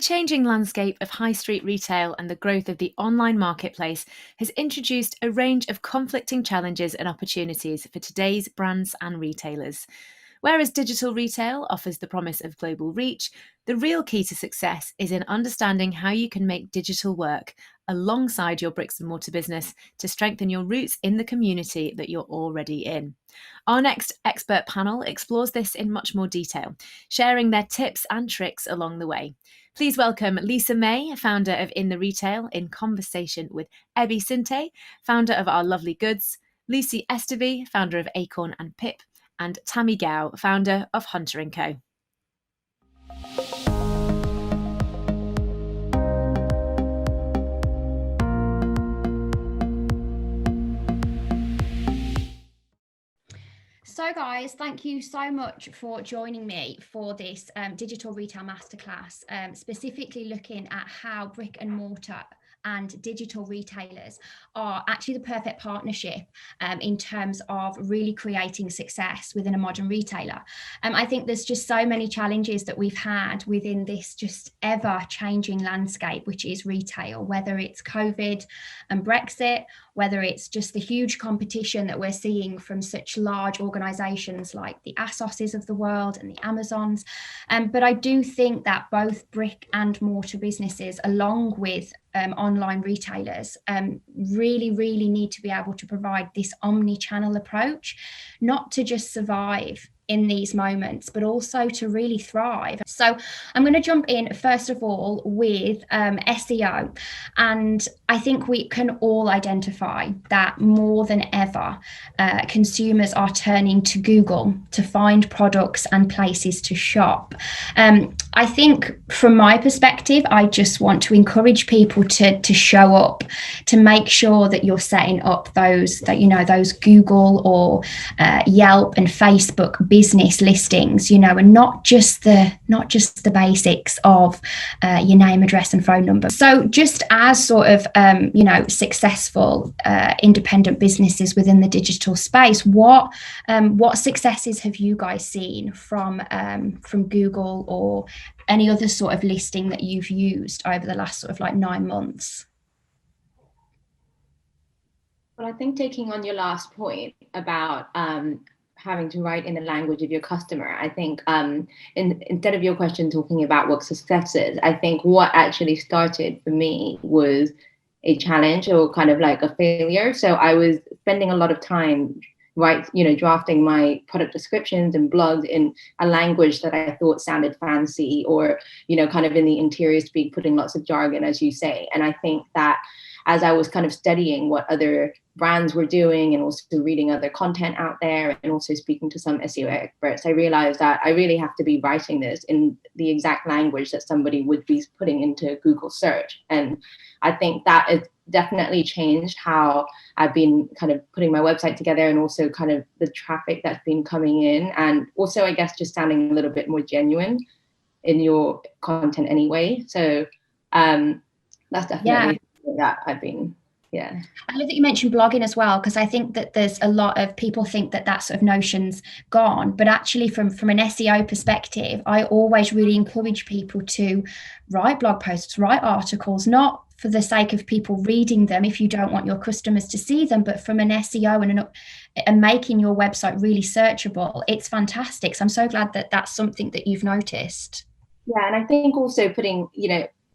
changing landscape of high street retail and the growth of the online marketplace has introduced a range of conflicting challenges and opportunities for today's brands and retailers. Whereas digital retail offers the promise of global reach, the real key to success is in understanding how you can make digital work alongside your bricks and mortar business to strengthen your roots in the community that you're already in. Our next expert panel explores this in much more detail, sharing their tips and tricks along the way. Please welcome Lisa May, founder of In the Retail, in conversation with Ebby Sinte, founder of Our Lovely Goods, Lucy Estevy, founder of Acorn and Pip, and Tammy Gow, founder of Hunter & Co. So guys, thank you so much for joining me for this digital retail masterclass, specifically looking at how brick and mortar and digital retailers are actually the perfect partnership in terms of really creating success within a modern retailer. I think there's just so many challenges that we've had within this just ever changing landscape, which is retail, whether it's COVID and Brexit, whether it's just the huge competition that we're seeing from such large organizations like the ASOSs of the world and the Amazons. But I do think that both brick and mortar businesses, along with online retailers, really need to be able to provide this omni-channel approach, not to just survive in these moments, but also to really thrive. So I'm going to jump in first of all with SEO. And I think we can all identify that more than ever, consumers are turning to Google to find products and places to shop. I think from my perspective, I just want to encourage people to show up, to make sure that you're setting up those Google or Yelp and Facebook business listings, and not just the basics of your name, address and phone number. So just as sort of successful independent businesses within the digital space, what successes have you guys seen from Google or any other sort of listing that you've used over the last sort of like 9 months? Well, I think taking on your last point about having to write in the language of your customer, I think instead of your question talking about what success is, I think what actually started for me was a challenge or kind of like a failure. So I was spending a lot of time drafting my product descriptions and blogs in a language that I thought sounded fancy or, kind of in the interior speak, putting lots of jargon, as you say. And I think that as I was kind of studying what other brands were doing and also reading other content out there and also speaking to some SEO experts, I realized that I really have to be writing this in the exact language that somebody would be putting into Google search. And I think that has definitely changed how I've been kind of putting my website together and also kind of the traffic that's been coming in. And also, I guess, just sounding a little bit more genuine in your content anyway. So that's definitely that I've been. Yeah. I love that you mentioned blogging as well, because I think that there's a lot of people think that sort of notion's gone, but actually from an SEO perspective, I always really encourage people to write blog posts, write articles, not for the sake of people reading them if you don't want your customers to see them, but from an SEO and making your website really searchable. It's fantastic. So I'm so glad that that's something that you've noticed. Yeah, and I think also putting,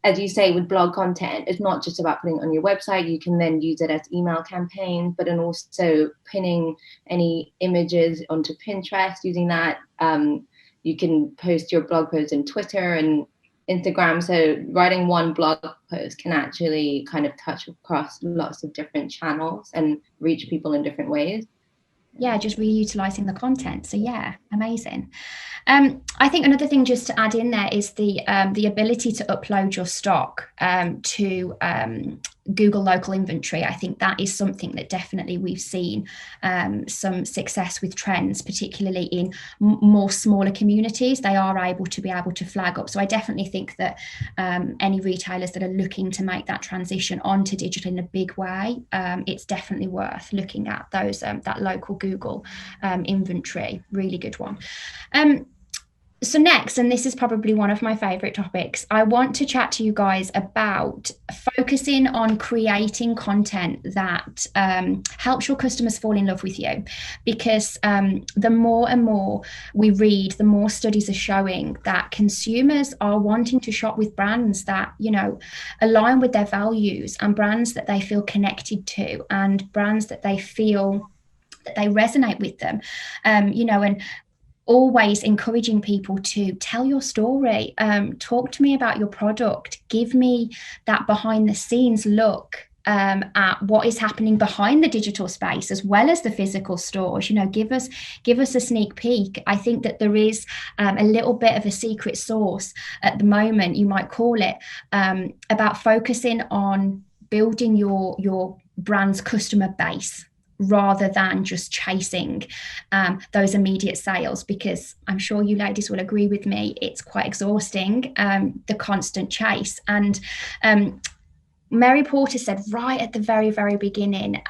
as you say, with blog content, it's not just about putting it on your website. You can then use it as email campaigns, but then also pinning any images onto Pinterest using that. You can post your blog posts in Twitter and Instagram. So writing one blog post can actually kind of touch across lots of different channels and reach people in different ways. Yeah, just reutilizing the content. So yeah, amazing. I think another thing just to add in there is the ability to upload your stock to Google local inventory. I think that is something that definitely we've seen some success with trends, particularly in more smaller communities. They are able to flag up. So I definitely think that any retailers that are looking to make that transition onto digital in a big way, it's definitely worth looking at those that local Google inventory. Really good one. So next, and this is probably one of my favorite topics, I want to chat to you guys about focusing on creating content that helps your customers fall in love with you. Because the more and more we read, the more studies are showing that consumers are wanting to shop with brands that, you know, align with their values, and brands that they feel connected to, and brands that they feel that they resonate with them. You know, and always encouraging people to tell your story, talk to me about your product, give me that behind the scenes look at what is happening behind the digital space as well as the physical stores. You know, give us a sneak peek. I think that there is a little bit of a secret sauce at the moment, you might call it, about focusing on building your brand's customer base rather than just chasing those immediate sales, because I'm sure you ladies will agree with me, it's quite exhausting, the constant chase. And Mary Porter said right at the very, very beginning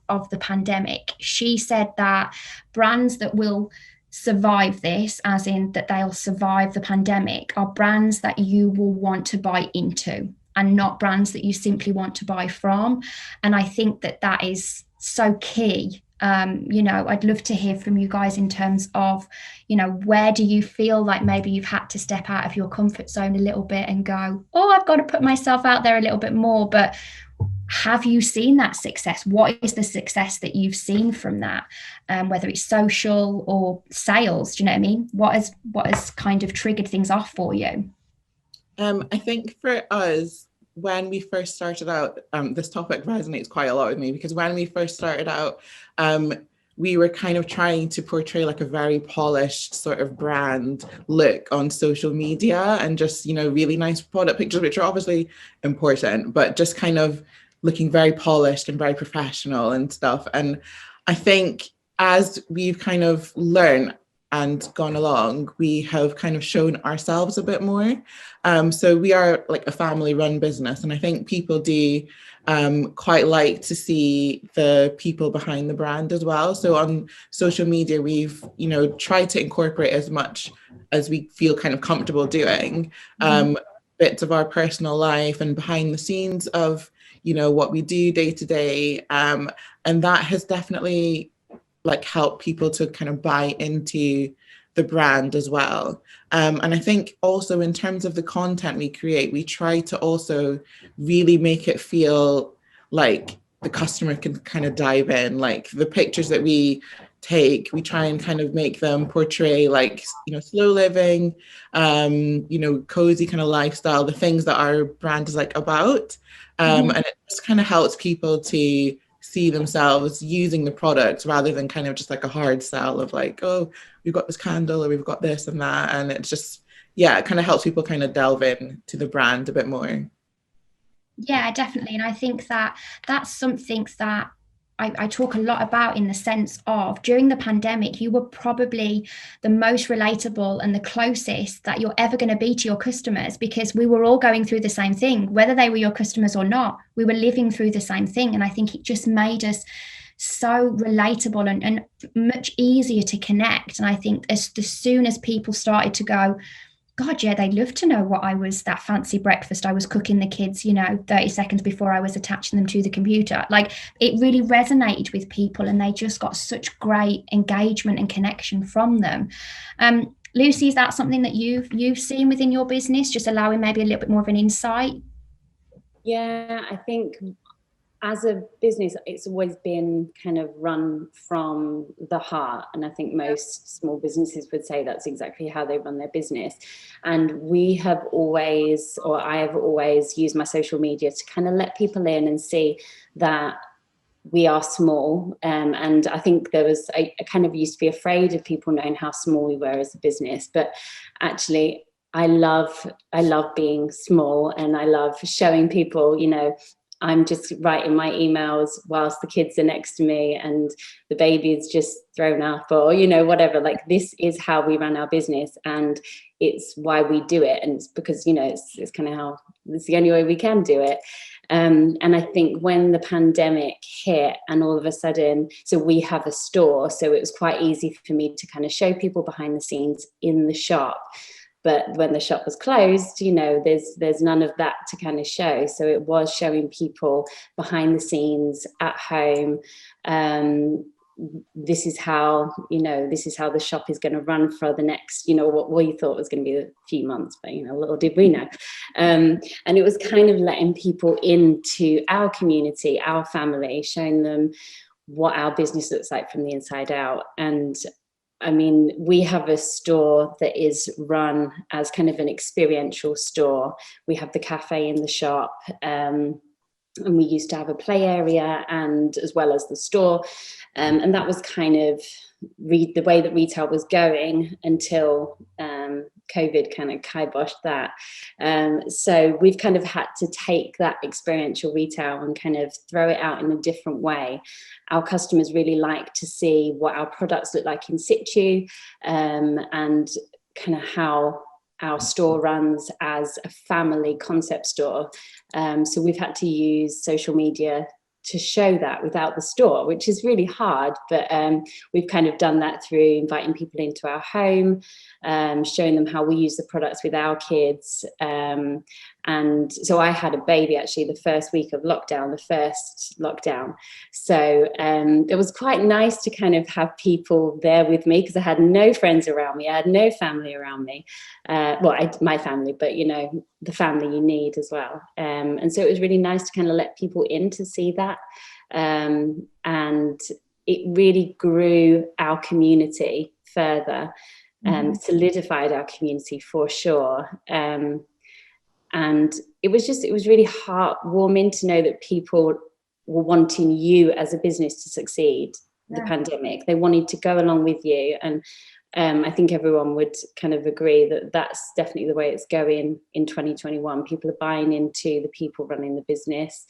of the pandemic, she said that brands that will survive this, as in that they'll survive the pandemic, are brands that you will want to buy into and not brands that you simply want to buy from. And I think that that is so key. You know, I'd love to hear from you guys in terms of, you know, where do you feel like maybe you've had to step out of your comfort zone a little bit and go, oh, I've got to put myself out there a little bit more. But have you seen that success? What is the success that you've seen from that? Whether it's social or sales, do you know what I mean? What has kind of triggered things off for you? I think for us, when we first started out, this topic resonates quite a lot with me, because when we first started out, we were kind of trying to portray like a very polished sort of brand look on social media, and just, you know, really nice product pictures, which are obviously important, but just kind of looking very polished and very professional and stuff. And I think as we've kind of learned and gone along, we have kind of shown ourselves a bit more. So we are like a family-run business, and I think people do quite like to see the people behind the brand as well. So on social media, we've, you know, tried to incorporate as much as we feel kind of comfortable doing, bits of our personal life and behind the scenes of, you know, what we do day to day, and that has definitely like help people to kind of buy into the brand as well. And I think also in terms of the content we create, we try to also really make it feel like the customer can kind of dive in. Like the pictures that we take, we try and kind of make them portray like, you know, slow living, you know, cozy kind of lifestyle, the things that our brand is like about. And it just kind of helps people to see themselves using the product rather than kind of just like a hard sell of like, oh, we've got this candle or we've got this and that. And it's just, yeah, it kind of helps people kind of delve in to the brand a bit more. Yeah, definitely. And I think that that's something that I talk a lot about, in the sense of during the pandemic, you were probably the most relatable and the closest that you're ever going to be to your customers, because we were all going through the same thing, whether they were your customers or not. We were living through the same thing. And I think it just made us so relatable and much easier to connect. And I think as soon as people started to go, God, yeah, they'd love to know what that fancy breakfast I was cooking the kids, you know, 30 seconds before I was attaching them to the computer. Like, it really resonated with people, and they just got such great engagement and connection from them. Lucy, is that something that you've seen within your business, just allowing maybe a little bit more of an insight? Yeah, I think as a business, it's always been kind of run from the heart. And I think most small businesses would say that's exactly how they run their business. And we have always, or I have always used my social media to kind of let people in and see that we are small. And I think I kind of used to be afraid of people knowing how small we were as a business, but actually I love being small, and I love showing people, you know, I'm just writing my emails whilst the kids are next to me and the baby is just thrown up, or, you know, whatever. Like, this is how we run our business, and it's why we do it. And it's because, you know, it's kind of how, it's the only way we can do it. And I think when the pandemic hit and all of a sudden, so we have a store, so it was quite easy for me to kind of show people behind the scenes in the shop. But when the shop was closed, you know, there's none of that to kind of show. So it was showing people behind the scenes at home. This is how, you know, this is how the shop is going to run for the next, you know, what we thought was going to be a few months, but, you know, little did we know. And it was kind of letting people into our community, our family, showing them what our business looks like from the inside out. And I mean, we have a store that is run as kind of an experiential store. We have the cafe in the shop, and we used to have a play area, and as well as the store. And that was kind of the way that retail was going until COVID kind of kiboshed that. So we've kind of had to take that experiential retail and kind of throw it out in a different way. Our customers really like to see what our products look like in situ, and kind of how our store runs as a family concept store. So we've had to use social media to show that without the store, which is really hard, but we've kind of done that through inviting people into our home, showing them how we use the products with our kids. And so I had a baby actually the first week of lockdown, the first lockdown. So it was quite nice to kind of have people there with me, because I had no friends around me, I had no family around me. My family, but, you know, the family you need as well. And so it was really nice to kind of let people in to see that. And it really grew our community further, solidified our community for sure. And it was really heartwarming to know that people were wanting you as a business to succeed. The pandemic, they wanted to go along with you. And I think everyone would kind of agree that that's definitely the way it's going in 2021. People are buying into the people running the business.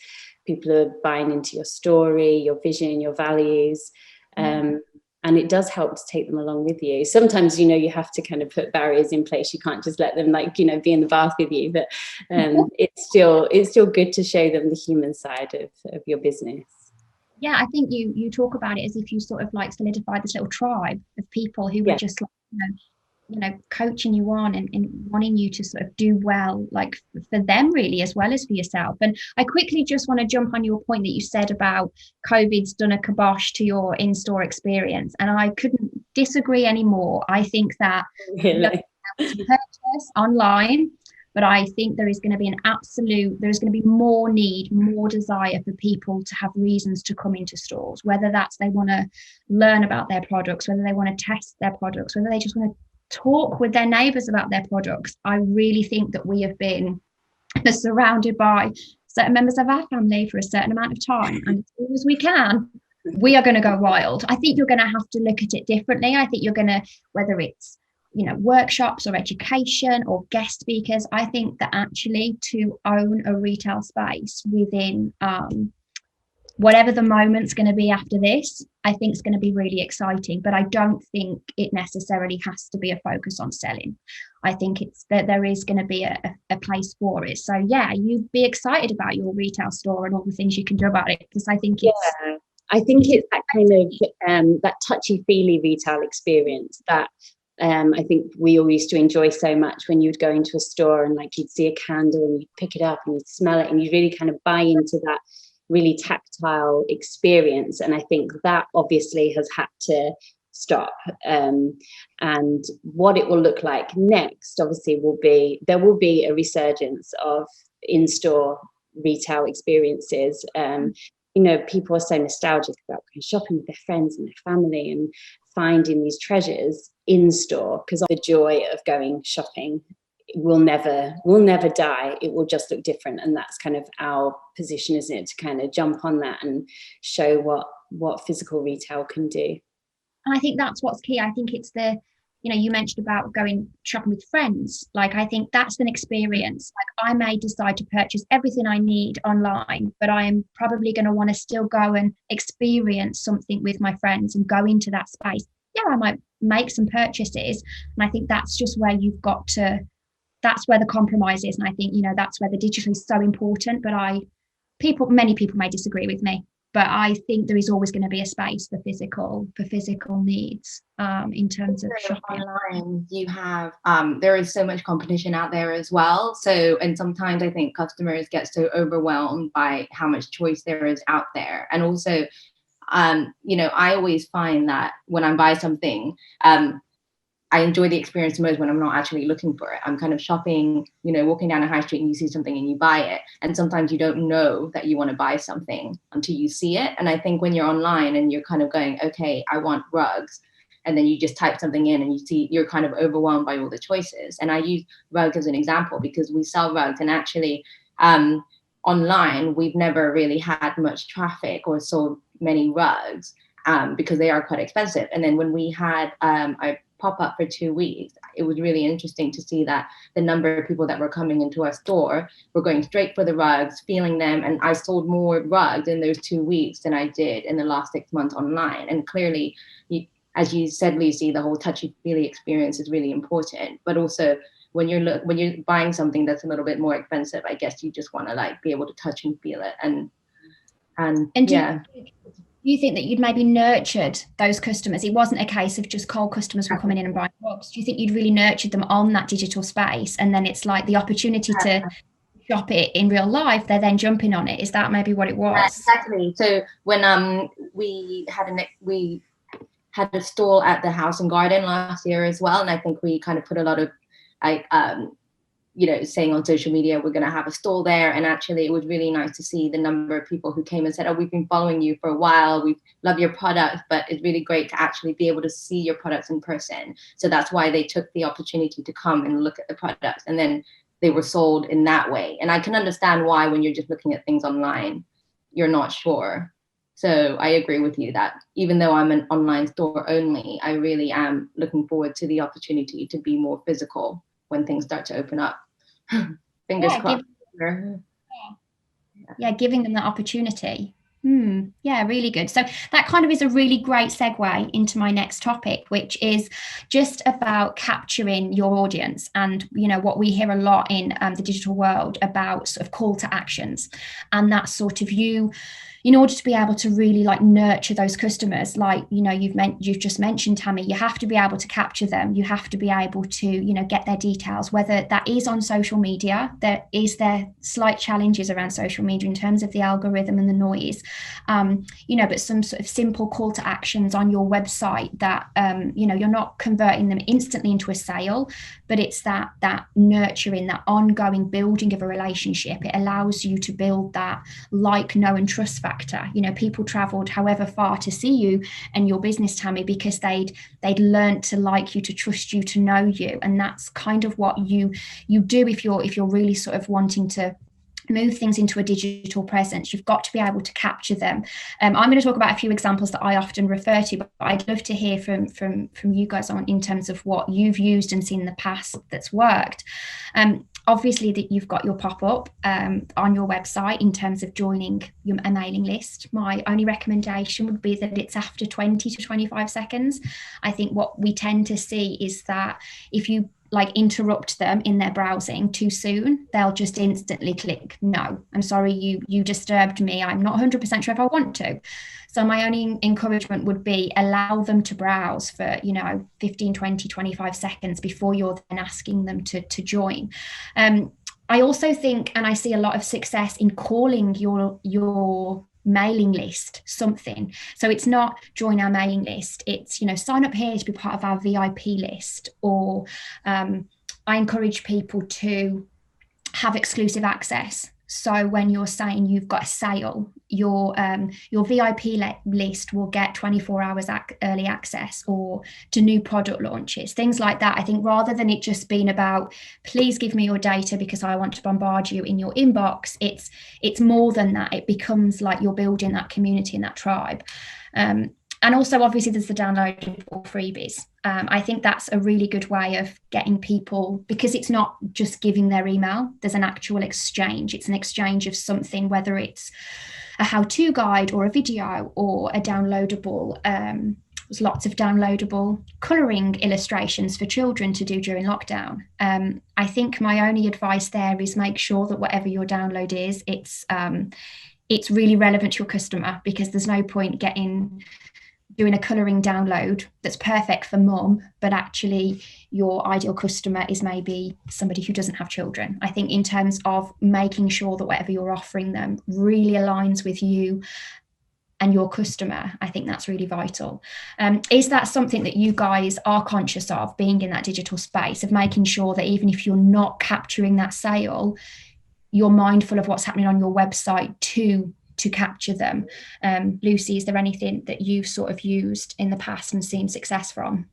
People are buying into your story, your vision, your values. And it does help to take them along with you. Sometimes, you know, you have to kind of put barriers in place. You can't just let them, like, you know, be in the bath with you. But it's still good to show them the human side of your business. Yeah, I think you talk about it as if you sort of like solidified this little tribe of people who were just like, you know, coaching you on and wanting you to sort of do well, like for them really, as well as for yourself. And I quickly just want to jump on your point that you said about COVID's done a kibosh to your in-store experience. And I couldn't disagree anymore. I think that to purchase online, but I think there is going to be there's going to be more need, more desire for people to have reasons to come into stores, whether that's they want to learn about their products, whether they want to test their products, whether they just want to talk with their neighbours about their products. I really think that we have been surrounded by certain members of our family for a certain amount of time, and as soon as we can, we are going to go wild. I think you're going to have to look at it differently. I think you're going to, whether it's, you know, workshops or education or guest speakers, I think that actually to own a retail space within whatever the moment's going to be after this, I think it's going to be really exciting. But I don't think it necessarily has to be a focus on selling. I think it's that there is going to be a place for it. So yeah, you be excited about your retail store and all the things you can do about it, because I think it's that kind of that touchy-feely retail experience that I think we all used to enjoy so much when you'd go into a store and like you'd see a candle and you'd pick it up and you'd smell it and you'd really kind of buy into that really tactile experience. And I think that obviously has had to stop. And what it will look like next, obviously, there will be a resurgence of in-store retail experiences. You know, people are so nostalgic about shopping with their friends and their family and finding these treasures in store, because the joy of going shopping will never die. It will just look different, and that's kind of our position, isn't it, to kind of jump on that and show what physical retail can do. And I think that's what's key. I think it's the you know, you mentioned about going shopping with friends. Like, I think that's an experience. Like, I may decide to purchase everything I need online, but I am probably going to want to still go and experience something with my friends and go into that space. Yeah, I might make some purchases. And I think that's just where you've got to, that's where the compromise is. And I think, you know, that's where the digital is so important. But many people may disagree with me, but I think there is always going to be a space for physical needs in terms of shopping. Online, you have there is so much competition out there as well. So, and sometimes I think customers get so overwhelmed by how much choice there is out there. And also, you know, I always find that when I buy something, I enjoy the experience most when I'm not actually looking for it. I'm kind of shopping, you know, walking down a high street and you see something and you buy it. And sometimes you don't know that you want to buy something until you see it. And I think when you're online and you're kind of going, okay, I want rugs, and then you just type something in and you see, you're kind of overwhelmed by all the choices. And I use rugs as an example because we sell rugs, and actually online, we've never really had much traffic or sold many rugs because they are quite expensive. And then when we had a pop-up for 2 weeks, it was really interesting to see that the number of people that were coming into our store were going straight for the rugs, feeling them, and I sold more rugs in those 2 weeks than I did in the last 6 months online. And clearly, as you said, Lucy, the whole touchy-feely experience is really important. But also, when you're buying something that's a little bit more expensive, I guess you just want to like be able to touch and feel it. And yeah. Do you think that you'd maybe nurtured those customers? It wasn't a case of just cold customers were coming in and buying rugs. Do you think you'd really nurtured them on that digital space, and then it's like the opportunity to shop it in real life, they're then jumping on it? Is that maybe what it was? Exactly. So when we had a stall at the House and Garden last year as well, and I think we kind of put a lot of like you know, saying on social media, we're going to have a stall there. And actually, it was really nice to see the number of people who came and said, oh, we've been following you for a while. We love your products, but it's really great to actually be able to see your products in person. So that's why they took the opportunity to come and look at the products. And then they were sold in that way. And I can understand why when you're just looking at things online, you're not sure. So I agree with you that even though I'm an online store only, I really am looking forward to the opportunity to be more physical when things start to open up. Fingers crossed. Giving them that opportunity. Yeah, really good. So that kind of is a really great segue into my next topic, which is just about capturing your audience. And, you know, what we hear a lot in the digital world about sort of call to actions, and that sort of you, in order to be able to really like nurture those customers, like, you know, you've just mentioned, Tammy, you have to be able to capture them. You have to be able to, you know, get their details, whether that is on social media. There slight challenges around social media in terms of the algorithm and the noise, you know, but some sort of simple call to actions on your website that, you know, you're not converting them instantly into a sale, but it's that nurturing, that ongoing building of a relationship. It allows you to build that like, know and trust factor. You know, people traveled however far to see you and your business, Tammy, because they'd learned to like you, to trust you, to know you. And that's kind of what you do if you're really sort of wanting to move things into a digital presence. You've got to be able to capture them. I'm going to talk about a few examples that I often refer to, but I'd love to hear from you guys on in terms of what you've used and seen in the past that's worked. Obviously, that you've got your pop-up on your website in terms of joining a mailing list. My only recommendation would be that it's after 20 to 25 seconds. I think what we tend to see is that if you like interrupt them in their browsing too soon, they'll just instantly click, no, I'm sorry, you disturbed me. I'm not 100% sure if I want to. So my only encouragement would be allow them to browse for, you know, 15, 20, 25 seconds before you're then asking them to join. I also think, and I see a lot of success in calling your mailing list something. So it's not join our mailing list, it's, you know, sign up here to be part of our VIP list, or I encourage people to have exclusive access. So when you're saying you've got a sale, your VIP list will get 24 hours early access, or to new product launches, things like that. I think rather than it just being about, please give me your data because I want to bombard you in your inbox, it's more than that. It becomes like you're building that community and that tribe. And also, obviously, there's the downloadable freebies. I think that's a really good way of getting people, because it's not just giving their email, there's an actual exchange. It's an exchange of something, whether it's a how-to guide or a video or a downloadable. There's lots of downloadable colouring illustrations for children to do during lockdown. I think my only advice there is make sure that whatever your download is, it's really relevant to your customer, because there's no point doing a colouring download that's perfect for mum, but actually your ideal customer is maybe somebody who doesn't have children. I think in terms of making sure that whatever you're offering them really aligns with you and your customer, I think that's really vital. Is that something that you guys are conscious of, being in that digital space, of making sure that even if you're not capturing that sale, you're mindful of what's happening on your website to capture them? Lucy, is there anything that you've sort of used in the past and seen success from?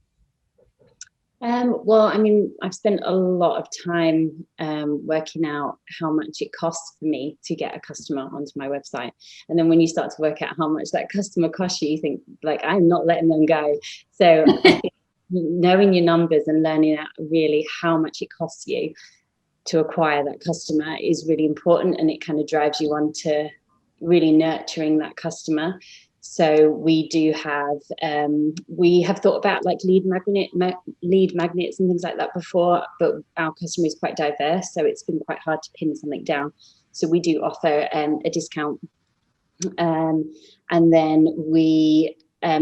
Well, I mean, I've spent a lot of time working out how much it costs for me to get a customer onto my website. And then when you start to work out how much that customer costs you, you think, like, I'm not letting them go. So I think knowing your numbers and learning out really how much it costs you to acquire that customer is really important, and it kind of drives you on to really nurturing that customer. So we do have, we have thought about like lead magnets and things like that before, but our customer is quite diverse, so it's been quite hard to pin something down. So we do offer a discount, and then we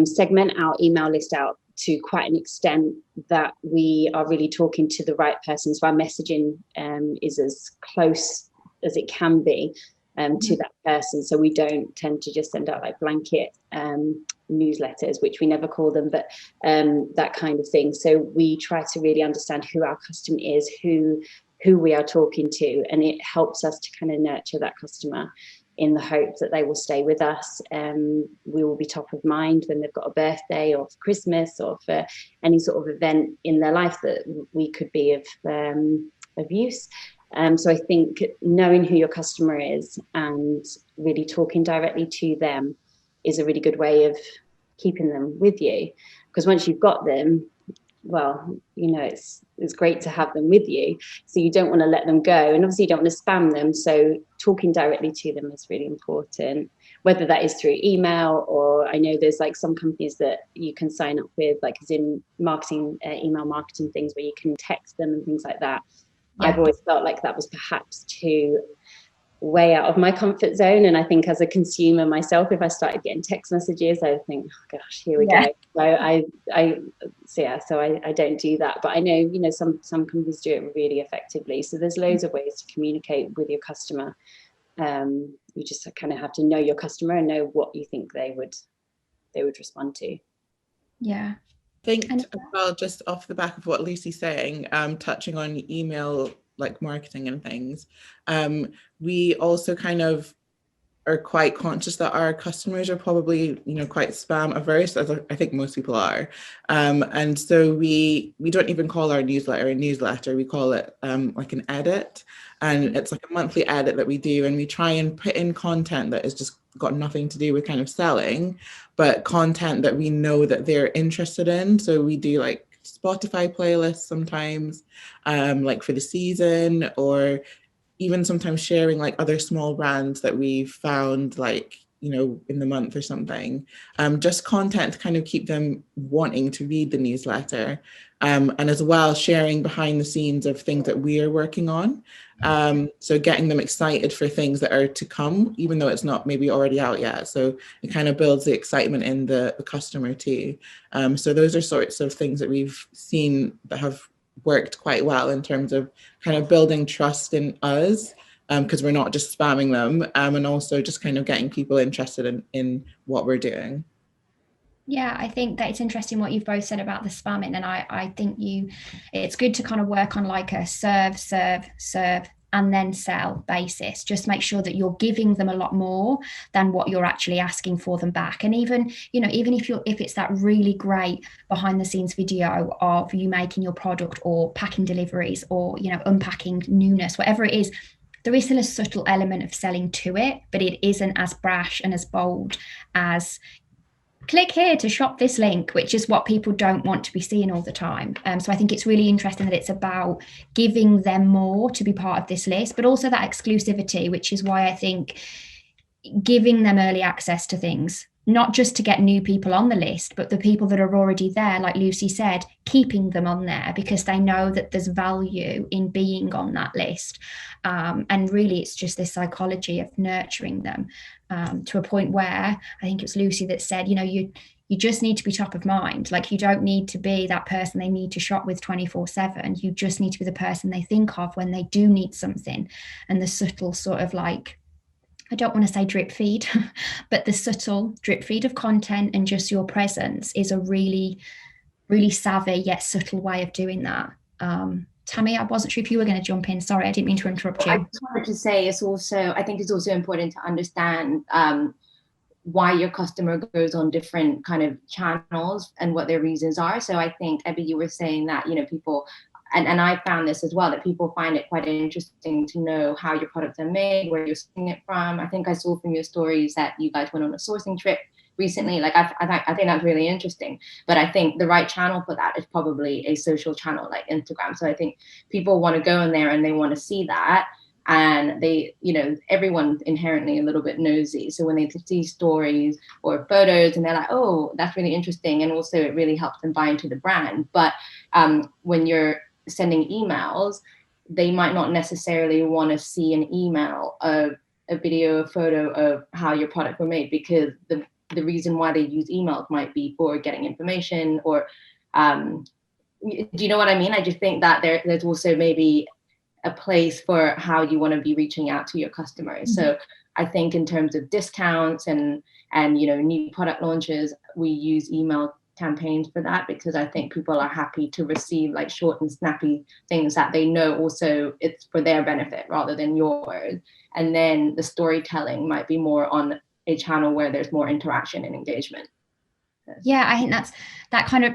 segment our email list out to quite an extent that we are really talking to the right person. So our messaging is as close as it can be to that person. So we don't tend to just send out like blanket newsletters, which we never call them, but that kind of thing. So we try to really understand who our customer is, who we are talking to, and it helps us to kind of nurture that customer in the hope that they will stay with us. We will be top of mind when they've got a birthday or for Christmas or for any sort of event in their life that we could be of use. So I think knowing who your customer is and really talking directly to them is a really good way of keeping them with you. Because once you've got them, well, you know, it's great to have them with you. So you don't want to let them go. And obviously you don't want to spam them. So talking directly to them is really important, whether that is through email, or I know there's like some companies that you can sign up with, like as in marketing, email marketing things where you can text them and things like that. Yeah. I've always felt like that was perhaps too way out of my comfort zone. And I think as a consumer myself, if I started getting text messages, I would think, oh gosh, here we go. So I don't do that. But I know, you know, some companies do it really effectively. So there's loads of ways to communicate with your customer. You just kind of have to know your customer and know what you think they would respond to. Yeah. I think as well, just off the back of what Lucy's saying, touching on email like marketing and things, we also kind of are quite conscious that our customers are probably, you know, quite spam averse, as I think most people are, and so we don't even call our newsletter a newsletter. We call it like an edit, and it's like a monthly edit that we do, and we try and put in content that is just got nothing to do with kind of selling, but content that we know that they're interested in. So we do like Spotify playlists sometimes, like for the season, or even sometimes sharing like other small brands that we've found, like, you know, in the month or something, just content to kind of keep them wanting to read the newsletter, and as well sharing behind the scenes of things that we are working on, so getting them excited for things that are to come, even though it's not maybe already out yet. So it kind of builds the excitement in the customer too. So those are sorts of things that we've seen that have worked quite well in terms of kind of building trust in us, because we're not just spamming them, and also just kind of getting people interested in what we're doing. Yeah, I think that it's interesting what you've both said about the spamming, and I think it's good to kind of work on like a serve, and then sell basis. Just make sure that you're giving them a lot more than what you're actually asking for them back. And even, you know, even if it's that really great behind the scenes video of you making your product or packing deliveries or, you know, unpacking newness, whatever it is, there is still a subtle element of selling to it, but it isn't as brash and as bold as click here to shop this link, which is what people don't want to be seeing all the time. So I think it's really interesting that it's about giving them more to be part of this list, but also that exclusivity, which is why I think giving them early access to things, not just to get new people on the list, but the people that are already there, like Lucy said, keeping them on there because they know that there's value in being on that list. And really, it's just this psychology of nurturing them to a point where I think it was Lucy that said, you just need to be top of mind. Like, you don't need to be that person they need to shop with 24/7. You just need to be the person they think of when they do need something. And the subtle sort of like, I don't want to say drip feed, but the subtle drip feed of content and just your presence is a really, really savvy yet subtle way of doing that. Tammy, I wasn't sure if you were going to jump in. Sorry, I didn't mean to interrupt you. I just wanted to say I think it's also important to understand why your customer goes on different kind of channels and what their reasons are. So I think, Abby, you were saying that, people, and I found this as well, that people find it quite interesting to know how your products are made, where you're sourcing it from. I think I saw from your stories that you guys went on a sourcing trip recently. Like, I think that's really interesting. But I think the right channel for that is probably a social channel like Instagram. So I think people want to go in there and they want to see that. And they, everyone's inherently a little bit nosy. So when they see stories or photos and they're like, oh, that's really interesting. And also it really helps them buy into the brand. But when you're sending emails, they might not necessarily want to see an email of a video, a photo of how your product were made, because the reason why they use emails might be for getting information or, do you know what I mean? I just think that there's also maybe a place for how you want to be reaching out to your customers. Mm-hmm. So I think in terms of discounts and new product launches, we use email campaigns for that, because I think people are happy to receive like short and snappy things that they know also it's for their benefit rather than yours. And then the storytelling might be more on a channel where there's more interaction and engagement. Yeah, I think that kind of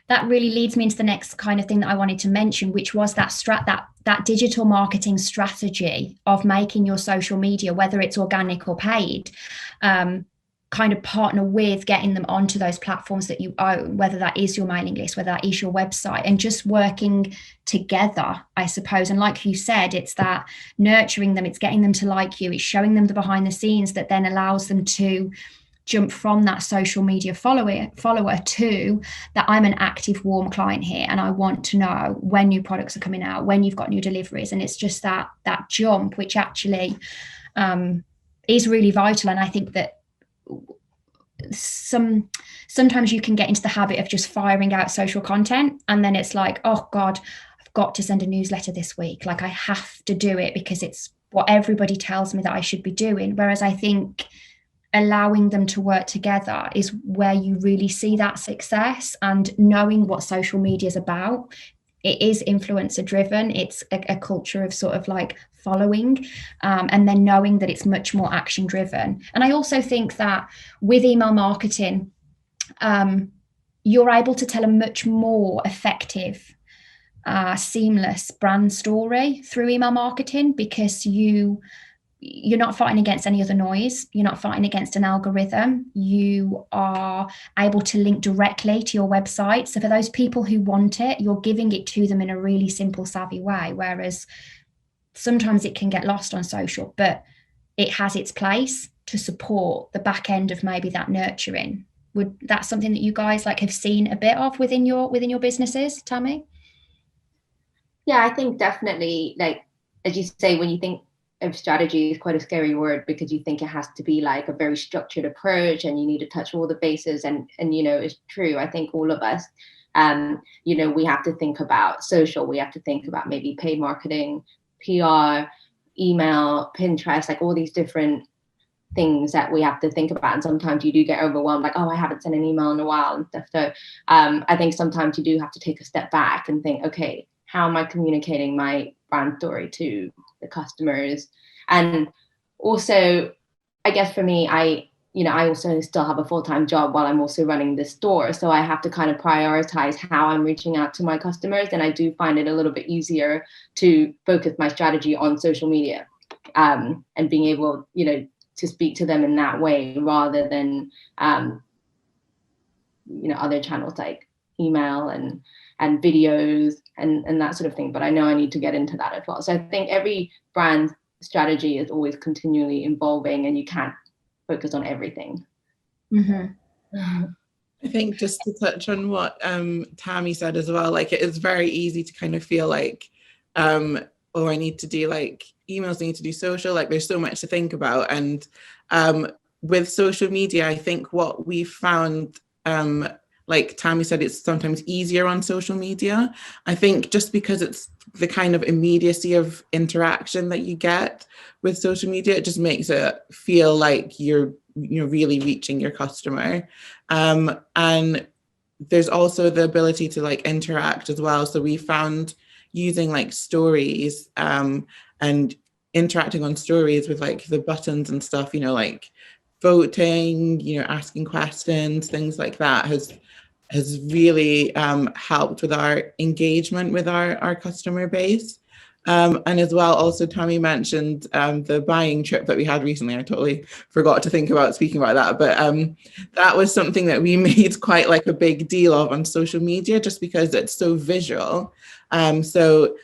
that really leads me into the next kind of thing that I wanted to mention, which was that digital marketing strategy of making your social media, whether it's organic or paid, kind of partner with getting them onto those platforms that you own, whether that is your mailing list, whether that is your website, and just working together, I suppose. And like you said, it's that nurturing them, it's getting them to like you, it's showing them the behind the scenes that then allows them to jump from that social media follower to that I'm an active, warm client here, and I want to know when new products are coming out, when you've got new deliveries. And it's just that jump, which actually is really vital. And I think that sometimes you can get into the habit of just firing out social content, and then it's like, oh God, I've got to send a newsletter this week. Like, I have to do it because it's what everybody tells me that I should be doing. Whereas I think allowing them to work together is where you really see that success, and knowing what social media is about. It is influencer driven. It's a culture of sort of like following, and then knowing that it's much more action driven. And I also think that with email marketing, you're able to tell a much more effective, seamless brand story through email marketing, because you're not fighting against any other noise. You're not fighting against an algorithm. You are able to link directly to your website. So for those people who want it, you're giving it to them in a really simple, savvy way. Whereas sometimes it can get lost on social, but it has its place to support the back end of maybe that nurturing. Would that's something that you guys like have seen a bit of within your businesses, Tammy? Yeah, I think definitely, like, as you say, when you think of strategy, is quite a scary word, because you think it has to be like a very structured approach and you need to touch all the bases, and it's true. I think all of us, we have to think about social, we have to think about maybe paid marketing, PR, email, Pinterest, like all these different things that we have to think about. And sometimes you do get overwhelmed, like, oh, I haven't sent an email in a while and stuff. So I think sometimes you do have to take a step back and think, okay, how am I communicating my brand story to the customers? And also, I guess for me, I also still have a full-time job while I'm also running this store. So I have to kind of prioritize how I'm reaching out to my customers. And I do find it a little bit easier to focus my strategy on social media, and being able, to speak to them in that way, rather than other channels like email and videos and that sort of thing. But I know I need to get into that as well. So I think every brand strategy is always continually evolving, and you can't focus on everything. Mm-hmm. I think just to touch on what Tammy said as well, like it is very easy to kind of feel like, oh, I need to do like emails, I need to do social, like there's so much to think about. And with social media, I think what we found, like Tammy said, it's sometimes easier on social media. I think just because it's the kind of immediacy of interaction that you get with social media, it just makes it feel like you're really reaching your customer. And there's also the ability to like interact as well. So we found using like stories and interacting on stories with like the buttons and stuff, like voting, asking questions, things like that has really helped with our engagement with our customer base. And as well, also Tammy mentioned the buying trip that we had recently. I totally forgot to think about speaking about that, but that was something that we made quite like a big deal of on social media, just because it's so visual. So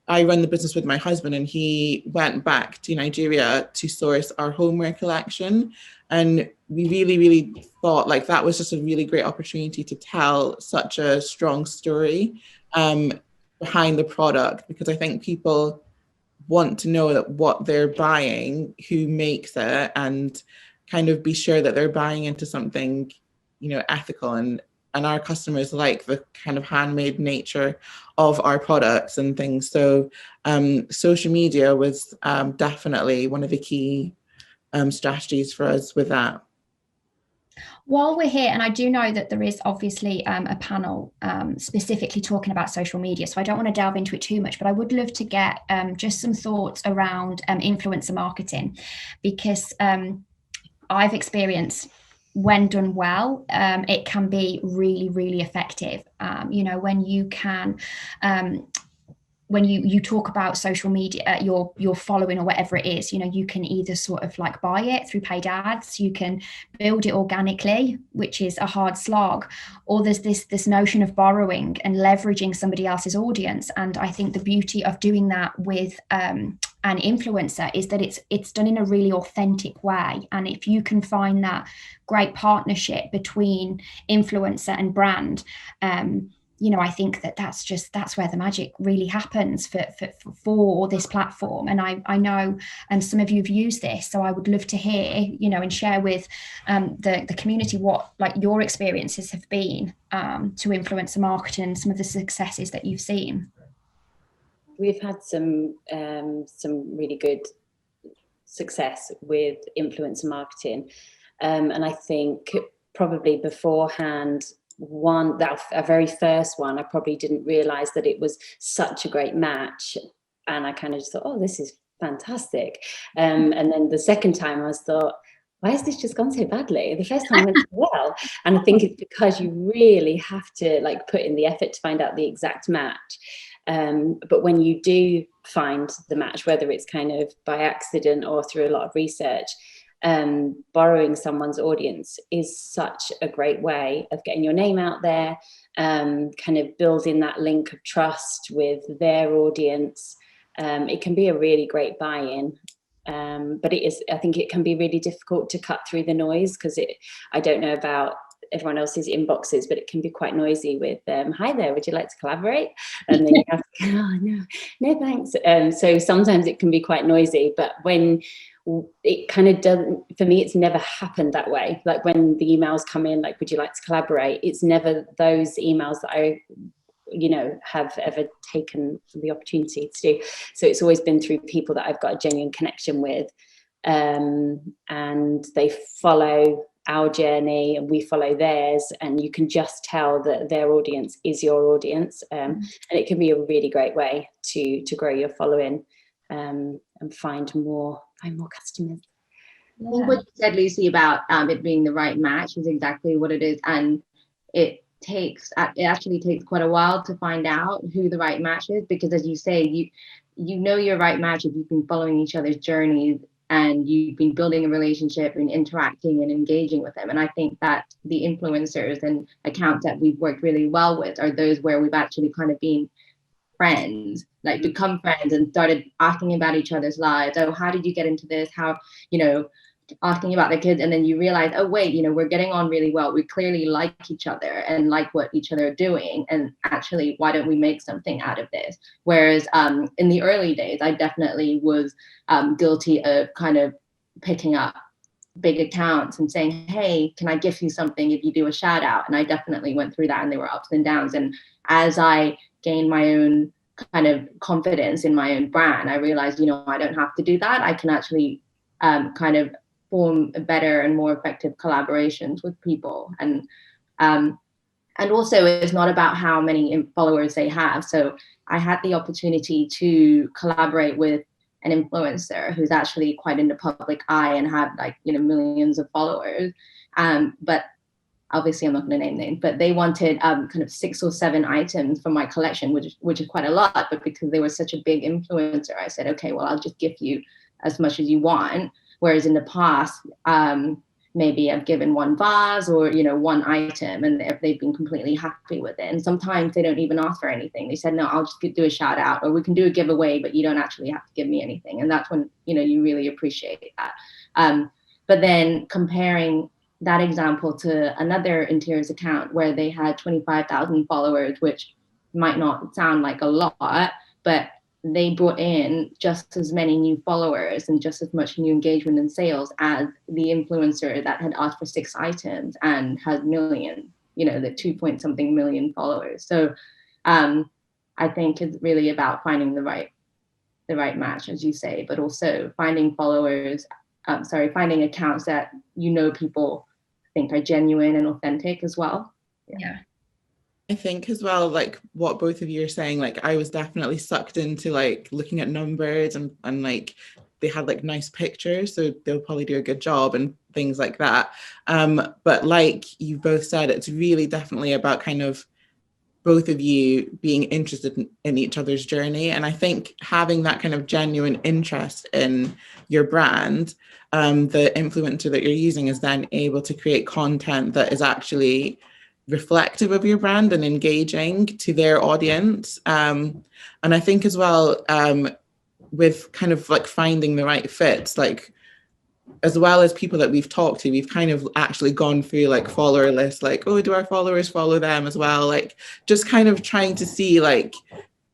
I run the business with my husband, and he went back to Nigeria to source our homeware collection. And we really, really thought like that was just a really great opportunity to tell such a strong story behind the product, because I think people want to know that what they're buying, who makes it, and kind of be sure that they're buying into something, ethical. And our customers like the kind of handmade nature of our products and things. So social media was definitely one of the key strategies for us with that. While we're here, and I do know that there is obviously a panel specifically talking about social media, so I don't want to delve into it too much, but I would love to get just some thoughts around influencer marketing, because I've experienced, when done well, it can be really, really effective. When you can when you talk about social media, your following or whatever it is, you can either sort of like buy it through paid ads, you can build it organically, which is a hard slog, or there's this notion of borrowing and leveraging somebody else's audience. And I think the beauty of doing that with an influencer is that it's done in a really authentic way. And if you can find that great partnership between influencer and brand, I think that's where the magic really happens for this platform. And I know some of you have used this, so I would love to hear, and share with the community what like your experiences have been to influencer marketing and some of the successes that you've seen. We've had some really good success with influencer marketing, and I think probably beforehand, a very first one, I probably didn't realize that it was such a great match, and I kind of just thought, oh, this is fantastic. And then the second time I thought, why has this just gone so badly? The first time went so well. And I think it's because you really have to like put in the effort to find out the exact match. But when you do find the match, whether it's kind of by accident or through a lot of research, borrowing someone's audience is such a great way of getting your name out there, kind of building that link of trust with their audience. It can be a really great buy-in, but I think it can be really difficult to cut through the noise, because I don't know about everyone else's inboxes, but it can be quite noisy with hi there, would you like to collaborate? And then you have to go, oh no thanks. So sometimes it can be quite noisy, but when it kind of doesn't, for me, it's never happened that way. Like when the emails come in, like, would you like to collaborate? It's never those emails that I have ever taken the opportunity to do. So it's always been through people that I've got a genuine connection with, and they follow our journey and we follow theirs, and you can just tell that their audience is your audience, and it can be a really great way to grow your following and find more customers. I think what you said, Lucy, about it being the right match is exactly what it is, and it actually takes quite a while to find out who the right match is, because as you say, you know your right match if you've been following each other's journeys and you've been building a relationship and interacting and engaging with them. And I think that the influencers and accounts that we've worked really well with are those where we've actually kind of been friends, like become friends and started asking about each other's lives. Oh, how did you get into this? How, you know, asking about the kids, and then you realize, oh wait, you know, we're getting on really well, we clearly like each other and like what each other are doing, and actually why don't we make something out of this? Whereas in the early days I definitely was guilty of kind of picking up big accounts and saying, hey, can I gift you something if you do a shout out? And I definitely went through that, and there were ups and downs. And as I gained my own kind of confidence in my own brand, I realized, you know, I don't have to do that. I can actually kind of form better and more effective collaborations with people. And also it's not about how many followers they have. So I had the opportunity to collaborate with an influencer who's actually quite in the public eye and had, like, you know, millions of followers. But obviously I'm not going to name names, but they wanted kind of 6 or 7 items from my collection, which is quite a lot. But because they were such a big influencer, I said, okay, well, I'll just gift you as much as you want. Whereas in the past, maybe I've given 1 vase or, you know, 1 item, and if they've been completely happy with it. And sometimes they don't even ask for anything. They said, no, I'll just do a shout out, or we can do a giveaway, but you don't actually have to give me anything. And that's when, you know, you really appreciate that. But then comparing that example to another interiors account where they had 25,000 followers, which might not sound like a lot, but they brought in just as many new followers and just as much new engagement and sales as the influencer that had asked for 6 items and has millions, you know, the 2-point-something million followers. So I think it's really about finding the right match, as you say, but also finding finding accounts that, you know, people think are genuine and authentic as well. Yeah. I think as well, like what both of you are saying, like I was definitely sucked into like looking at numbers and like they had like nice pictures, so they'll probably do a good job and things like that. But like you both said, it's really definitely about kind of both of you being interested in each other's journey. And I think having that kind of genuine interest in your brand, the influencer that you're using is then able to create content that is actually reflective of your brand and engaging to their audience. And I think as well, with kind of like finding the right fits, like as well as people that we've talked to, we've kind of actually gone through like follower lists, like, oh, do our followers follow them as well? Like just kind of trying to see, like,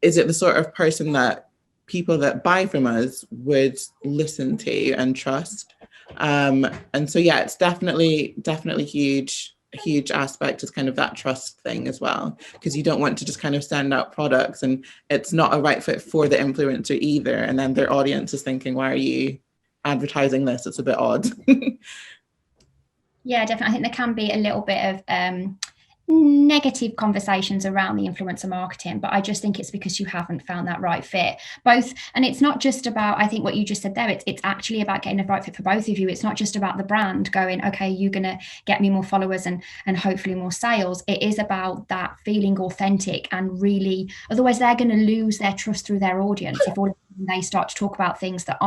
is it the sort of person that people that buy from us would listen to and trust? And so, yeah, it's definitely a huge aspect is kind of that trust thing as well, because you don't want to just kind of send out products and it's not a right fit for the influencer either, and then their audience is thinking, why are you advertising this? It's a bit odd. Yeah, definitely. I think there can be a little bit of negative conversations around the influencer marketing, but I just think it's because you haven't found that right fit. Both, and it's not just about, I think what you just said there, it's actually about getting the right fit for both of you. It's not just about the brand going, okay, you're going to get me more followers and hopefully more sales. It is about that feeling authentic and really, otherwise they're going to lose their trust through their audience if all of a sudden they start to talk about things that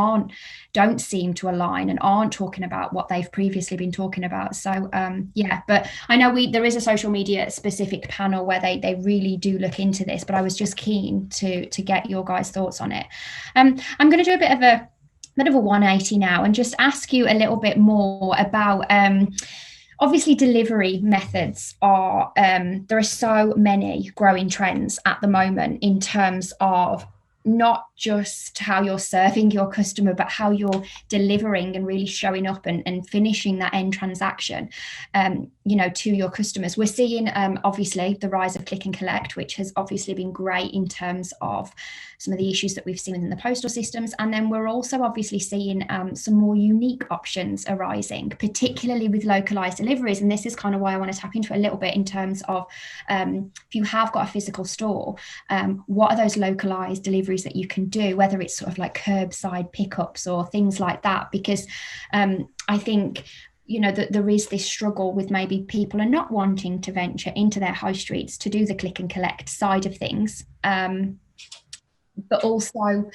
don't seem to align and aren't talking about what they've previously been talking about. So yeah, but I know there is a social media specific panel where they really do look into this, but I was just keen to get your guys' thoughts on it. I'm going to do a bit of a 180 now and just ask you a little bit more about obviously delivery methods are there are so many growing trends at the moment in terms of not just how you're serving your customer, but how you're delivering and really showing up and finishing that end transaction, to your customers. We're seeing obviously the rise of click and collect, which has obviously been great in terms of some of the issues that we've seen within the postal systems. And then we're also obviously seeing some more unique options arising, particularly with localized deliveries. And this is kind of why I want to tap into a little bit in terms of if you have got a physical store, what are those localized deliveries that you can do, whether it's sort of like curbside pickups or things like that, because I think that there is this struggle with maybe people are not wanting to venture into their high streets to do the click and collect side of things, but also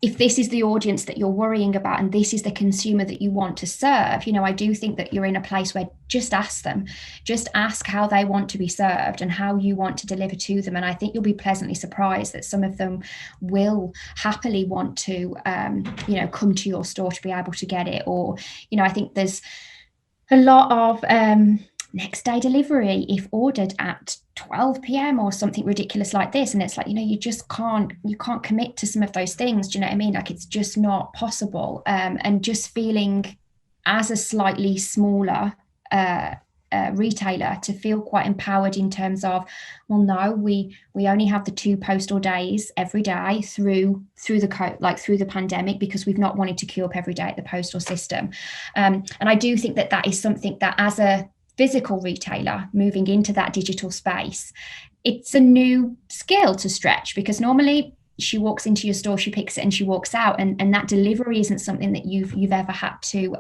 if this is the audience that you're worrying about and this is the consumer that you want to serve, you know, I do think that you're in a place where just ask them, just ask how they want to be served and how you want to deliver to them. And I think you'll be pleasantly surprised that some of them will happily want to, you know, come to your store to be able to get it. Or, you know, I think there's a lot of next day delivery if ordered at 12 p.m. or something ridiculous like this, and it's like, you know, you can't commit to some of those things. Do you know what I mean? Like, it's just not possible. And just feeling as a slightly smaller retailer to feel quite empowered in terms of, well, no, we only have the 2 postal days every day through the pandemic, because we've not wanted to queue up every day at the postal system. And I do think that is something that, as a physical retailer moving into that digital space, it's a new skill to stretch, because normally she walks into your store, she picks it and she walks out, and that delivery isn't something that you've ever had to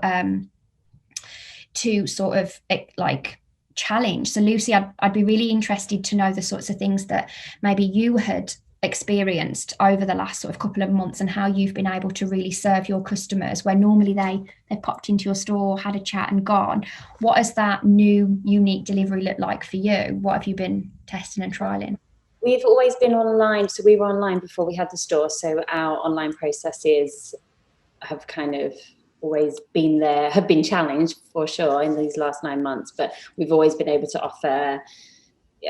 sort of like challenge. So Lucy, I'd be really interested to know the sorts of things that maybe you had experienced over the last sort of couple of months, and how you've been able to really serve your customers where normally they popped into your store, had a chat and gone. What has that new unique delivery look like for you? What have you been testing and trialing? We've always been online. So we were online before we had the store. So our online processes have kind of always been there, have been challenged for sure in these last 9 months, but we've always been able to offer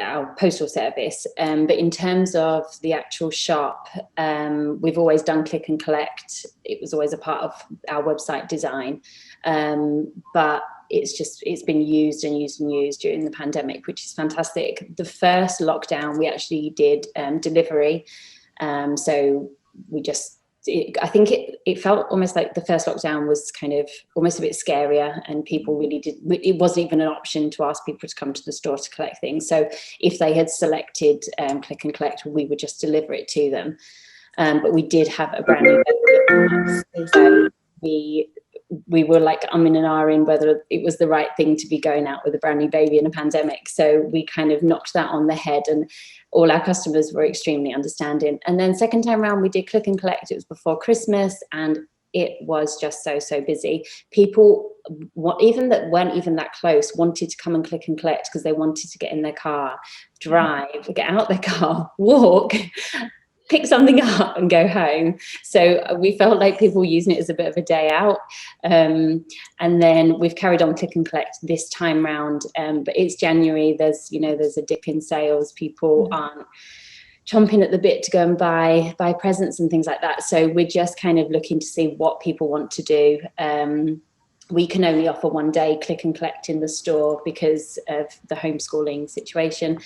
our postal service. But in terms of the actual shop, we've always done click and collect. It was always a part of our website design. But it's been used during the pandemic, which is fantastic. The first lockdown, we actually did delivery. So we just, I think it felt almost like the first lockdown was kind of almost a bit scarier, and people really it wasn't even an option to ask people to come to the store to collect things. So if they had selected click and collect, we would just deliver it to them. But we did have a brand new so we were like umming and ahhing whether it was the right thing to be going out with a brand new baby in a pandemic. So we kind of knocked that on the head, and all our customers were extremely understanding. And then second time around, we did click and collect. It was before Christmas, and it was just so busy. People, even that weren't even that close, wanted to come and click and collect because they wanted to get in their car, drive, get out their car, walk, pick something up and go home. So we felt like people were using it as a bit of a day out. And then we've carried on click and collect this time round. But it's January, there's a dip in sales. People aren't chomping at the bit to go and buy presents and things like that. So we're just kind of looking to see what people want to do. We can only offer 1 day click and collect in the store because of the homeschooling situation.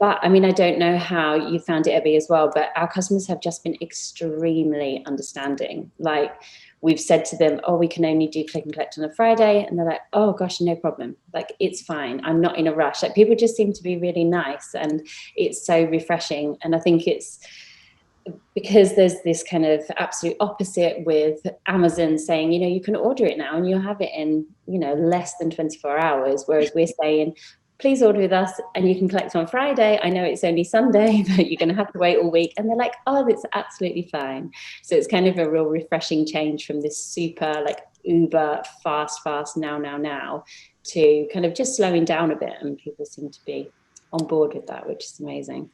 But I mean, I don't know how you found it, Abby, as well, but our customers have just been extremely understanding. Like, we've said to them, oh, we can only do click and collect on a Friday. And they're like, oh gosh, no problem. Like, it's fine. I'm not in a rush. Like, people just seem to be really nice, and it's so refreshing. And I think it's because there's this kind of absolute opposite with Amazon saying, you can order it now and you'll have it in, less than 24 hours. Whereas we're saying, please order with us and you can collect on Friday. I know it's only Sunday, but you're going to have to wait all week. And they're like, oh, that's absolutely fine. So it's kind of a real refreshing change from this super like uber fast now to kind of just slowing down a bit. And people seem to be on board with that, which is amazing.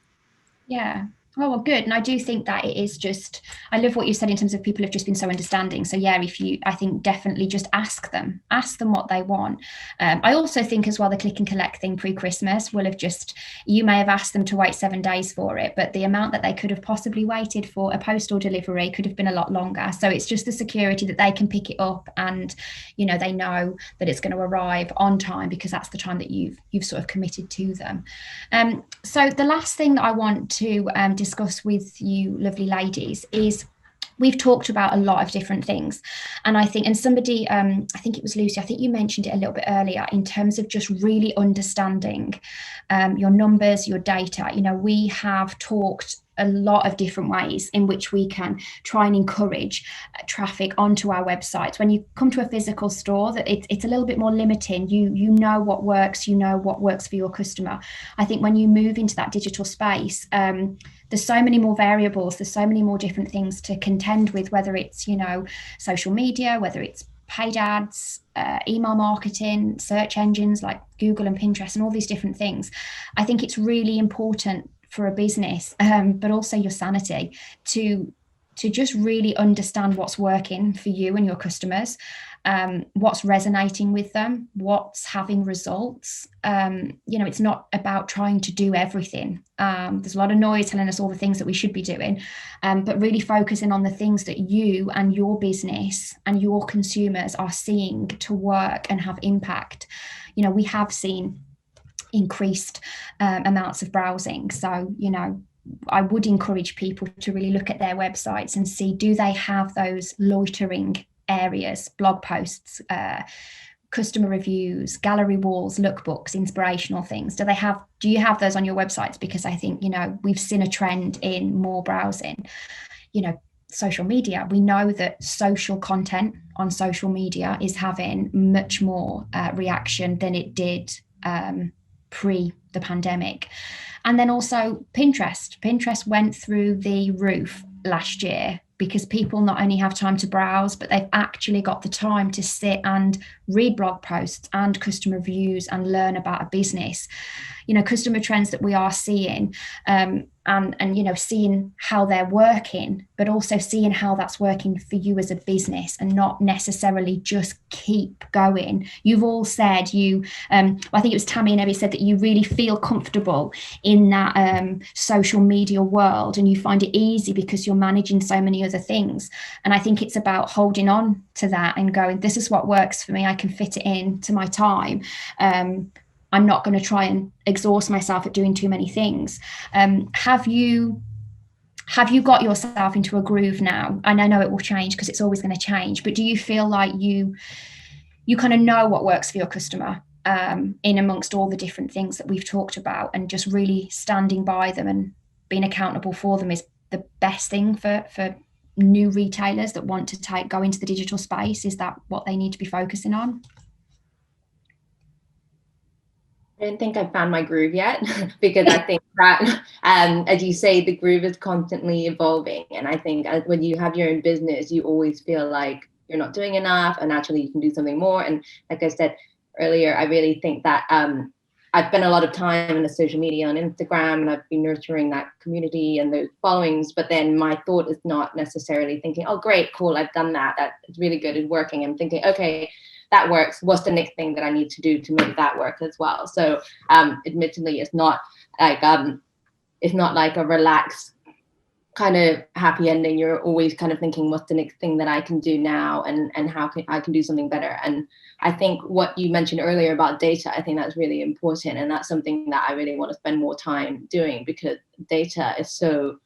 Yeah. Oh, well, good. And I do think that it is just, I love what you said in terms of people have just been so understanding. So yeah, I think definitely just ask them what they want. I also think as well, the click and collect thing pre-Christmas will have you may have asked them to wait 7 days for it, but the amount that they could have possibly waited for a postal delivery could have been a lot longer. So it's just the security that they can pick it up and, they know that it's going to arrive on time because that's the time that you've sort of committed to them. So the last thing that I want to discuss with you lovely ladies is we've talked about a lot of different things, and I think, and somebody, I think it was Lucy, I think you mentioned it a little bit earlier in terms of just really understanding your numbers, your data. We have talked a lot of different ways in which we can try and encourage traffic onto our websites. When you come to a physical store, that it's a little bit more limiting. You know what works, you know what works for your customer. I think when you move into that digital space, there's so many more variables, there's so many more different things to contend with, whether it's, you know, social media, whether it's paid ads, email marketing, search engines like Google and Pinterest, and all these different things. I think it's really important for a business, but also your sanity, to just really understand what's working for you and your customers, what's resonating with them, what's having results. You know, it's not about trying to do everything. There's a lot of noise telling us all the things that we should be doing, but really focusing on the things that you and your business and your consumers are seeing to work and have impact. You know, we have seen increased amounts of browsing. So, you know, I would encourage people to really look at their websites and see, do they have those loitering areas, blog posts, customer reviews, gallery walls, lookbooks, inspirational things? Do you have those on your websites? Because I think, you know, we've seen a trend in more browsing. You know, social media, we know that social content on social media is having much more reaction than it did pre the pandemic. And then also Pinterest went through the roof last year, because people not only have time to browse, but they've actually got the time to sit and read blog posts and customer reviews and learn about a business. You know, customer trends that we are seeing, and you know, seeing how they're working, but also seeing how that's working for you as a business, and not necessarily just keep going. You've all said I think it was Tammy and Abby said that you really feel comfortable in that social media world, and you find it easy because you're managing so many other things. And I think it's about holding on to that and going, this is what works for me. I can fit it in to my time. I'm not going to try and exhaust myself at doing too many things. Have you got yourself into a groove now? And I know it will change because it's always going to change, but do you feel like you kind of know what works for your customer in amongst all the different things that we've talked about, and just really standing by them and being accountable for them is the best thing for new retailers that want to go into the digital space? Is that what they need to be focusing on? I don't think I've found my groove yet, because I think that, as you say, the groove is constantly evolving. And I think when you have your own business, you always feel like you're not doing enough, and actually you can do something more. And like I said earlier, I really think that I've spent a lot of time in the social media on Instagram, and I've been nurturing that community and those followings. But then my thought is not necessarily thinking, oh, great, cool, I've done that. That's really good, it's working. I'm thinking, okay, that works. What's the next thing that I need to do to make that work as well? So admittedly, it's not like a relaxed kind of happy ending. You're always kind of thinking, what's the next thing that I can do now, and how I can do something better. And I think what you mentioned earlier about data, I think that's really important, and that's something that I really want to spend more time doing, because data is so,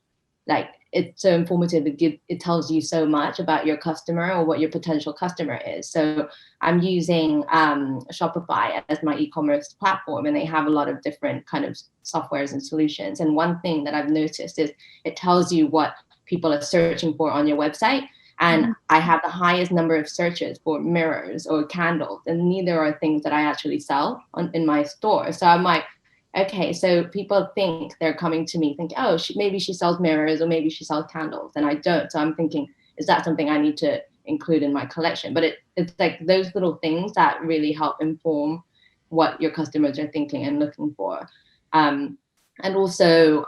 like, it's so informative. It tells you so much about your customer, or what your potential customer is. So I'm using Shopify as my e-commerce platform, and they have a lot of different kind of softwares and solutions. And one thing that I've noticed is it tells you what people are searching for on your website. And I have the highest number of searches for mirrors or candles, and neither are things that I actually sell in my store. So I'm like, okay, so people think they're coming to me thinking, oh, maybe she sells mirrors, or maybe she sells candles, and I don't. So I'm thinking, is that something I need to include in my collection? But it's like those little things that really help inform what your customers are thinking and looking for. And also,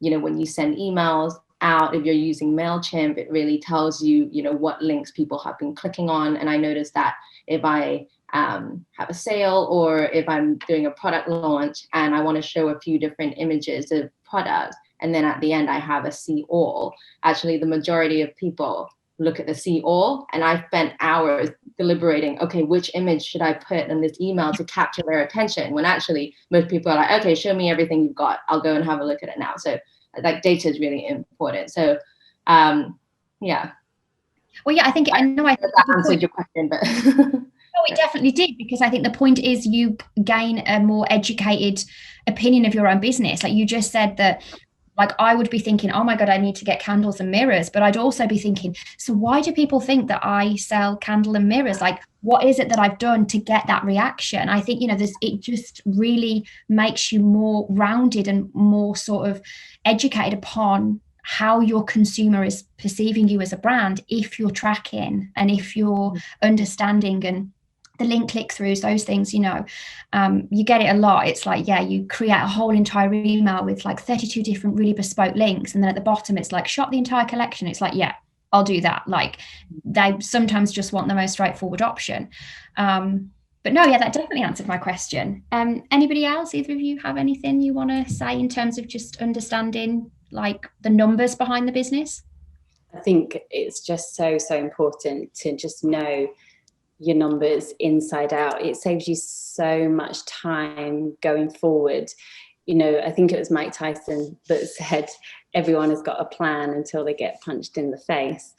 you know, when you send emails out, if you're using MailChimp, it really tells you, you know, what links people have been clicking on. And I noticed that if I have a sale, or if I'm doing a product launch and I want to show a few different images of products, and then at the end I have a see all, actually the majority of people look at the see all, and I spent hours deliberating, okay, which image should I put in this email to capture their attention, when actually most people are like, okay, show me everything you've got, I'll go and have a look at it now. So like, data is really important. So yeah. Well, yeah, I think, I know I that answered your question, but no, it definitely did, because I think the point is you gain a more educated opinion of your own business. Like you just said that Like I would be thinking, oh my God, I need to get candles and mirrors. But I'd also be thinking, so why do people think that I sell candle and mirrors? Like, what is it that I've done to get that reaction? I think, it just really makes you more rounded and more sort of educated upon how your consumer is perceiving you as a brand, if you're tracking and if you're understanding and the link click-throughs, those things, you get it a lot. It's like, you create a whole entire email with like 32 different really bespoke links, and then at the bottom it's like, shop the entire collection. It's like, I'll do that. Like, they sometimes just want the most straightforward option. But no, that definitely answered my question. Anybody else, either of you have anything you want to say in terms of just understanding like the numbers behind the business? I think it's just so important to just know your numbers inside out. It saves you so much time going forward. I think it was Mike Tyson that said everyone has got a plan until they get punched in the face,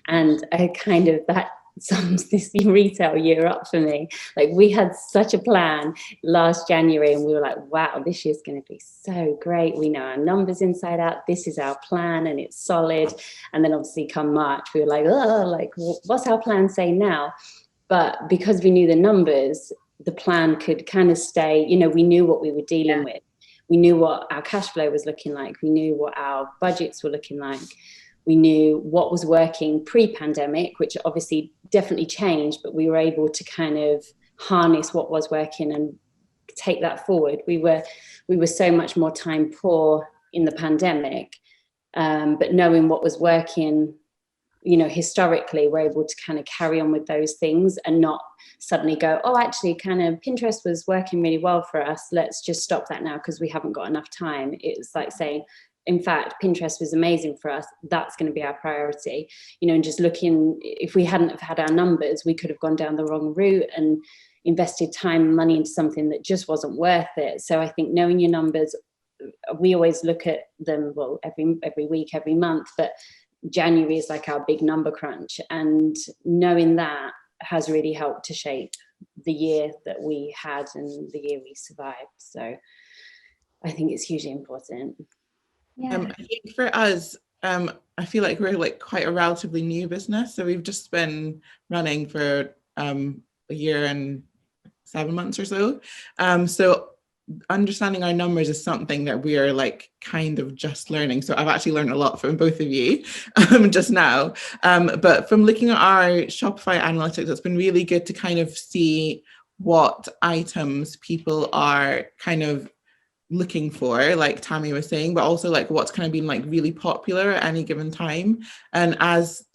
and that sums this retail year up for me. Like, we had such a plan last January and we were like, wow, this year's going to be so great. We know our numbers inside out. This is our plan and it's solid. And then obviously come March, we were like, oh, like, what's our plan say now? But because we knew the numbers, the plan could kind of stay, we knew what we were dealing with. We knew what our cash flow was looking like. We knew what our budgets were looking like. We knew what was working pre-pandemic, which obviously definitely changed, but we were able to kind of harness what was working and take that forward. We were so much more time poor in the pandemic, but knowing what was working, historically, we're able to kind of carry on with those things and not suddenly go, oh, actually kind of Pinterest was working really well for us. Let's just stop that now because we haven't got enough time. It's like saying, in fact, Pinterest was amazing for us. That's going to be our priority, and just looking, if we hadn't have had our numbers, we could have gone down the wrong route and invested time and money into something that just wasn't worth it. So I think knowing your numbers, we always look at them, well, every week, every month, but January is like our big number crunch, and knowing that has really helped to shape the year that we had and the year we survived. So I think it's hugely important. I think for us, I feel like we're like quite a relatively new business, so we've just been running for a year and 7 months or so. So understanding our numbers is something that we are like kind of just learning. So I've actually learned a lot from both of you just now. But from looking at our Shopify analytics, it's been really good to kind of see what items people are kind of looking for, like Tammy was saying, but also like what's kind of been like really popular at any given time. And as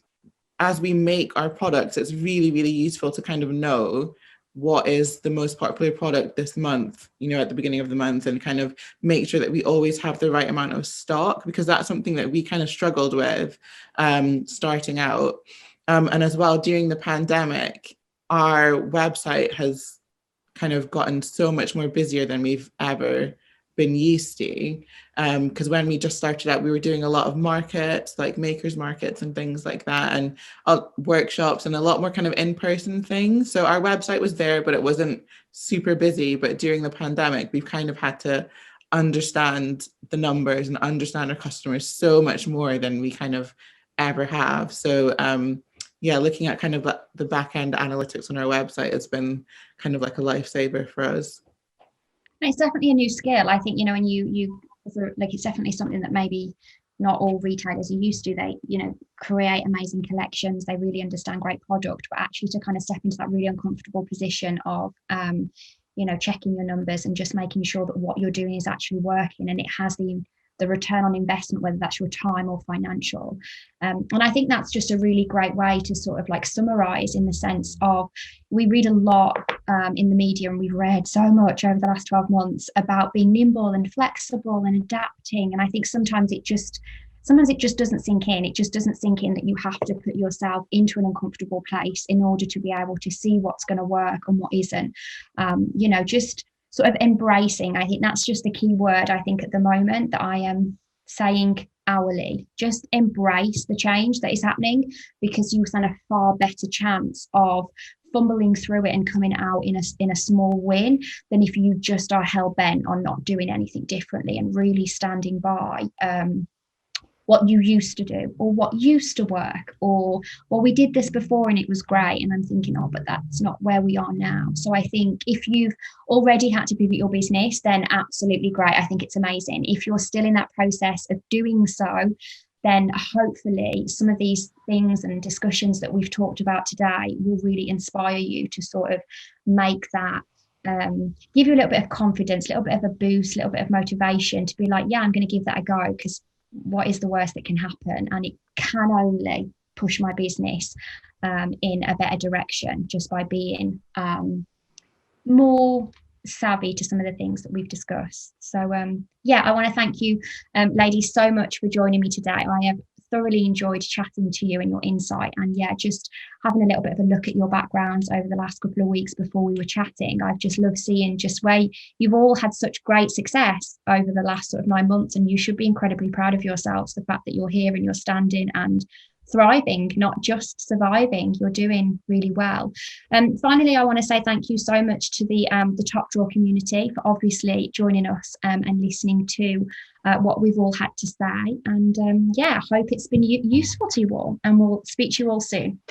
we make our products, it's really, really useful to kind of know what is the most popular product this month, at the beginning of the month, and kind of make sure that we always have the right amount of stock, because that's something that we kind of struggled with starting out. And as well, during the pandemic, our website has kind of gotten so much more busier than we've ever been used to, because when we just started out, we were doing a lot of markets, like makers markets and things like that, and workshops and a lot more kind of in-person things. So our website was there, but it wasn't super busy. But during the pandemic, we've kind of had to understand the numbers and understand our customers so much more than we kind of ever have. So looking at kind of the back end analytics on our website has been kind of like a lifesaver for us. It's definitely a new skill. I think, and you like, it's definitely something that maybe not all retailers are used to. They, create amazing collections. They really understand great product, but actually to kind of step into that really uncomfortable position of, checking your numbers and just making sure that what you're doing is actually working and it has the return on investment, whether that's your time or financial. And I think that's just a really great way to sort of like summarize, in the sense of, we read a lot in the media, and we've read so much over the last 12 months about being nimble and flexible and adapting. And I think sometimes it just doesn't sink in. It just doesn't sink in that you have to put yourself into an uncomfortable place in order to be able to see what's going to work and what isn't. Just sort of embracing. I think that's just the key word, I think, at the moment, that I am saying hourly. Just embrace the change that is happening, because you stand a far better chance of fumbling through it and coming out in a small win than if you just are hell-bent on not doing anything differently and really standing by what you used to do or what used to work, or well, we did this before and it was great, and I'm thinking, oh, but that's not where we are now. So I think if you've already had to pivot your business, then absolutely great. I think it's amazing. If you're still in that process of doing so, then hopefully some of these things and discussions that we've talked about today will really inspire you to sort of make that give you a little bit of confidence, a little bit of a boost, a little bit of motivation to be like, yeah, I'm going to give that a go, because what is the worst that can happen? And it can only push my business in a better direction just by being more savvy to some of the things that we've discussed. So yeah, I want to thank you ladies so much for joining me today. I have thoroughly enjoyed chatting to you and your insight, and yeah, just having a little bit of a look at your backgrounds over the last couple of weeks before we were chatting. I've just loved seeing just where you've all had such great success over the last sort of 9 months, and you should be incredibly proud of yourselves, the fact that you're here and you're standing and thriving, not just surviving. You're doing really well. Finally, I want to say thank you so much to the Top Drawer community for obviously joining us and listening to what we've all had to say. And yeah, I hope it's been useful to you all, and we'll speak to you all soon.